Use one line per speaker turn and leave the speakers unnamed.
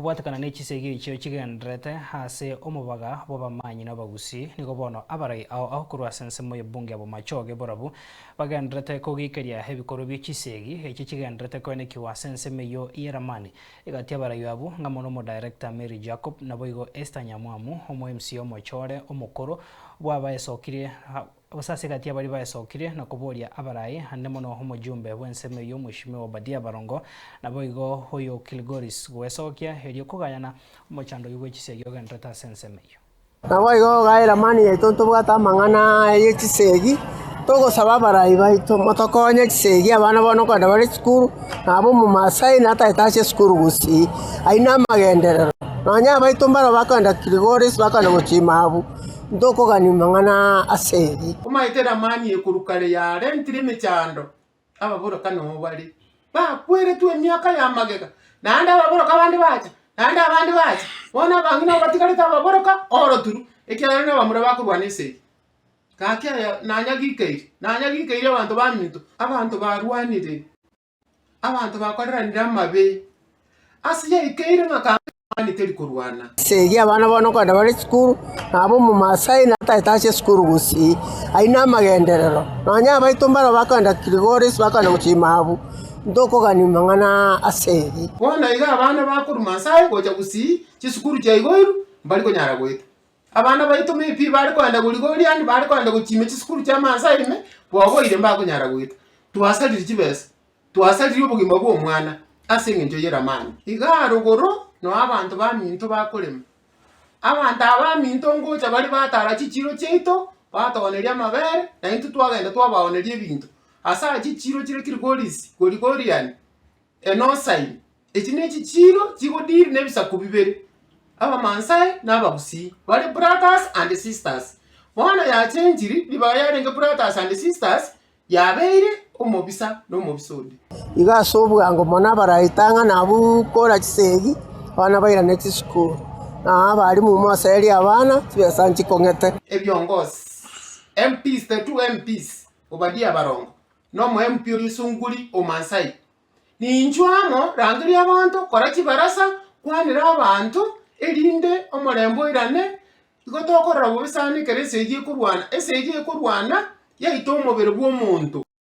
kubwatakana n'ekisegi ekyo kigenderete hase omubaga bw'abamanyi n'abagusi nigo bono abarai ao kurwa ensemo y'ebbunge abo machoge borabu bagenderete kugikeria ebikorwa by'ekisegi eki kigenderete kwenekiwa ensemo eyo y'eramani igati abarai abo nga mono mo director Mary Jacob nabo igo Esther Nyamwamu omo MC omochore omukoro bwabaesokire abasase gati abari baesokire na kuboria abarai hande mono omujumbe w'ensemo eyo Mheshimiwa Obadia Barongo nabo igo hoyo Kilgoris gwesokia herio kugayana omochando y'ekisegi ogenderete ase ensemo eyo
nabo igo gaeramani yaito tobwata amang'ana y'ekisegi togosaba abarai baito motokonye ekisegi abana bono kwenda bari cukuru nabo omomasai nataete ase esukuru gusii aina amagenderero nonya baito mbaro bakwenda Kilgoris bakwenda gochima abu ndokogania amang'ana asegi
omaete eramani ekorukare yarentire emechando ababoroka nomo bari bakweretwe emiaka yamagega naende ababoroka abandi bacha naende abandi bacha bona abangi nabo batigarete ababoroka oroturu ekiagera na bamura bakorwana esegi gakia nanyagikeire abantu baminto abantu barwanire abantu bakoreranire amabe ase yaikeire ng'aka teri kurwana
segi abana bono kwenda bari cukuru nabo omomasai nataete ase esukuru gusii aina amagenderero nonya baito mbaro bakwenda Kilgoris bakwenda gochima abu ndokogania amang'ana asegi
bona iga abana bakuru masai gocha gusii chisukuru chia igoiru mbari konyara goita abana baito mipi bari kwenda gorigoriani bari kwenda gochima chisukuru chia masai ime bogoire mbakonyara goita twasalire chibesa twasalire obogima bw'omwana ase eng'encho y'eramani iga rogoro no abantu baminto bakorema abantu abaminto ngocha bari batara chichiro chiaito batogoneria amabere na into twagenda twabaoneria ebinto asa chichiro chire Kilgoris gorigoriani enosaini eki nechichiro chigodiri nebisaku bibere abamansai n'abagusii bari brothers and sisters bona yachenjiri biba yarenge brothers and sisters yabeire omobisa n'omobisodi
iga ase obwango mono abarai tang'a nabo kora chisegi abana bairane chisukuru na abarimu mosaeri abana chibesa nchikong'ete
ebyongozi MPs the two MPs Obadia Barongo nomo MP orisunguri omansai ninchwamo rangiri abantu kora chibarasa kwanira abantu erinde omorembo irane igo tokorora bobisani kere esegi ekorwana yaito omobere bw'omonto